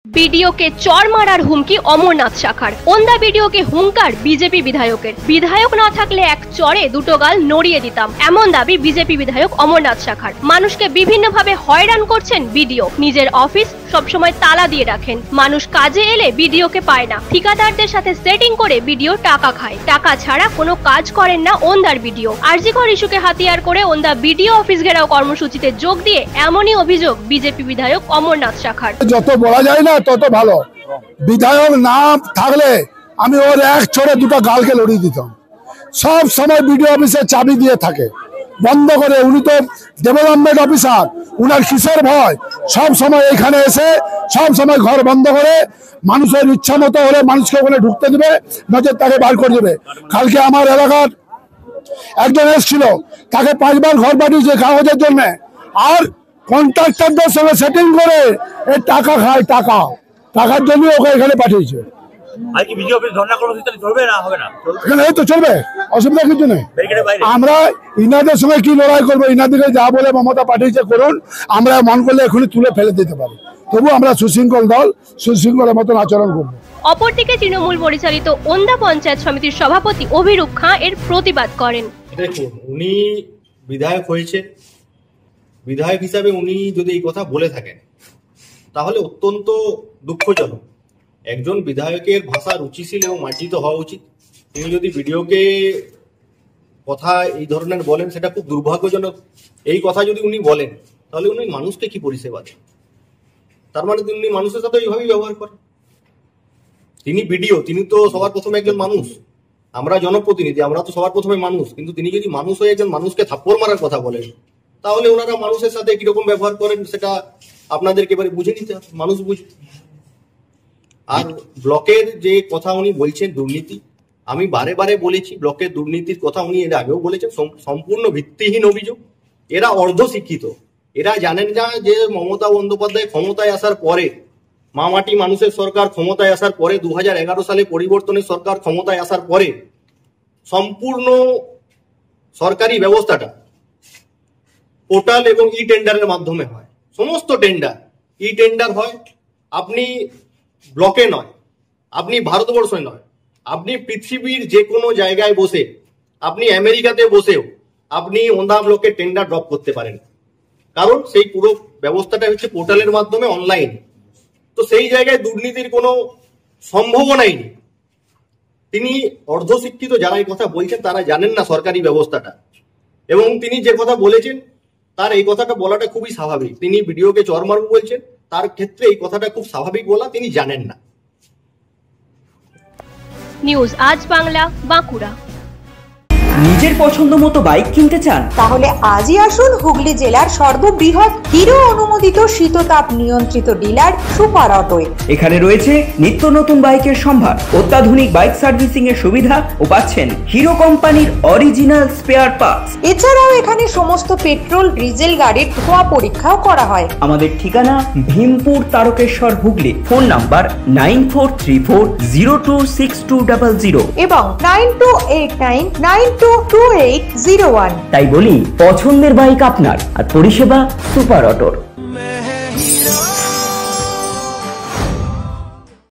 বিডিওকে চর মারার হুমকি অমরনাথ শাখার। ওন্দা বিডিওকে হুঙ্কার বিজেপি বিধায়কের। বিধায়ক না থাকলে এক চরে দুটো গাল নড়িয়ে দিতাম, এমন দাবি বিজেপি বিধায়ক অমরনাথ শাখার। মানুষকে বিভিন্নভাবে হয়রান করছেন বিডিও। নিজের অফিস সবসময় তালা দিয়ে রাখেন। মানুষ কাজে এলে বিডিওকে পায় না। ঠিকাদারদের সাথে সেটিং করে বিডিও টাকা খায়। টাকা ছাড়া কোনো কাজ করেন না ওন্দার বিডিও। আরজিকর ইস্যুকে হাতিয়ার করে ওন্দা বিডিও অফিস ঘেরাও কর্মসূচিতে যোগ দিয়ে এমনই অভিযোগ বিজেপি বিধায়ক অমরনাথ শাখার। যত বলা যায় না তত ভালো। বিধায়ক না থাকলে আমি ওর এক ছড়ে দুটো গালকে লড়িয়ে দিতাম। সব সময় বিডিও অফিসে চাবি দিয়ে থাকে, বন্ধ করে। উনি তো ডেভেলপমেন্ট অফিসার, উনার কিসের ভয়? সব সময় এখানে এসে সব সময় ঘর বন্ধ করে মানুষের ইচ্ছা মতো হলে মানুষকে ওখানে ঢুকতে দেবে, নজর তাকে বার করে দেবে। কালকে আমার এলাকার একজন এসেছিল, তাকে 5 বার ঘর পাঠিয়েছে কাগজের জন্য, আর কন্ট্রাক্টরদের সঙ্গে সেটিং করে এই টাকা খায়। টাকার জন্য ওকে এখানে পাঠিয়েছে। এখানে তো চলবে, অসুবিধা কিছু নেই। আমরা ইনাদের সঙ্গে কি লড়াই করবো? ইনাদিকে যা বলে মমতা পাঠিয়েছে করুন, আমরা মন করলে এখনই তুলে ফেলে দিতে পারি। তবু আমরা সুশৃঙ্খল দল, সুশৃঙ্খলের মতন আচরণ করবো। অপরদিকে তৃণমূল পরিচালিত ওন্দা পঞ্চায়েত সমিতির সভাপতি অভিরূপ খাঁ এর প্রতিবাদ করেন। দেখুন, উনি বিধায়ক হয়েছে, বিধায়ক হিসাবে উনি যদি এই কথা বলে থাকেন তাহলে অত্যন্ত দুঃখজনক। একজন বিধায়কের ভাষা রুচিশীল এবং মার্জিত হওয়া উচিত। তিনি যদি ভিডিওকে কথা এই ধরনের বলেন সেটা খুব দুর্ভাগ্যজনক। এই কথা যদি উনি বলেন তাহলে উনি মানুষকে কি পরিষেবা দেন? তার মানে তিনি মানুষের সাথে এইভাবেই ব্যবহার করেন। তিনি বিডিও, তিনি তো সবার প্রথমে একজন মানুষ। আমরা জনপ্রতিনিধি, আমরা তো সবার প্রথমে মানুষ। কিন্তু তিনি যদি মানুষ হয়ে একজন মানুষকে থাপ্পড় মারার কথা বলেন তাহলে ওনারা মানুষের সাথে কিরকম ব্যবহার করেন সেটা আপনাদেরকে এবারে বুঝে নিতে হবে, মানুষ বুঝে। আর ব্লকের যে কথা উনি বলছেন দুর্নীতি, আমি বারে বারে বলেছি ব্লকের দুর্নীতির কথা উনি এর আগেও বলেছেন, সম্পূর্ণ ভিত্তিহীন অভিযোগ। এরা অর্ধশিক্ষিত, এরা জানেন না যে মমতা বন্দ্যোপাধ্যায় ক্ষমতায় আসার পরে, মামাটি মানুষের সরকার ক্ষমতায় আসার পরে, 2011 সালে পরিবর্তনের সরকার ক্ষমতায় আসার পরে সম্পূর্ণ সরকারি ব্যবস্থাটা পোর্টাল এবং ই টেন্ডারের মাধ্যমে হয়। সমস্ত টেন্ডার ই টেন্ডার হয়। আপনি ব্লকে নয়, আপনি ভারতবর্ষে নয়, আপনি পৃথিবীর যে কোনো জায়গায় বসে, আপনি আমেরিকাতে বসেও আপনি ওন্দা ব্লকে টেন্ডার ড্রপ করতে পারেন, কারণ সেই পুরো ব্যবস্থাটা হচ্ছে পোর্টালের মাধ্যমে অনলাইন। তো সেই জায়গায় দুর্নীতির কোনো সম্ভাবনাই নেই। তিনি অর্ধশিক্ষিত, যারা এই কথা বলছেন তারা জানেন না সরকারি ব্যবস্থাটা, এবং তিনি যে কথা বলেছেন তার এই কথাটা বলাটা খুবই স্বাভাবিক। তিনি ভিডিওকে চর মারু বলছেন, তার ক্ষেত্রে এই কথাটা খুব স্বাভাবিক বলা, তিনি জানেন না। নিউজ আজ বাংলা, বাঁকুড়া। নিজের পছন্দ মতো বাইক কিনতে চান? তাহলে আজই আসুন হুগলি জেলার সর্ববৃহৎ হিরো অনুমোদিত শীততাপ নিয়ন্ত্রিত ডিলার সুপার অটোয়। এখানে রয়েছে নিত্য নতুন বাইকের সম্ভার, অত্যাধুনিক বাইক সার্ভিসিং এর সুবিধা ও পাচ্ছেন হিরো কোম্পানির অরিজিনাল স্পেয়ার পার্টস। এছাড়াও এখানে সমস্ত পেট্রোল ডিজেল গাড়ির ধোঁয়া পরীক্ষাও করা হয়। আমাদের ঠিকানা ভীমপুর তারকেশ্বর হুগলি। ফোন নাম্বার 9434026200 এবং 9289922801। তাই বলি, পছন্দের বাইক আপনার আর পরিষেবা সুপার অটোর।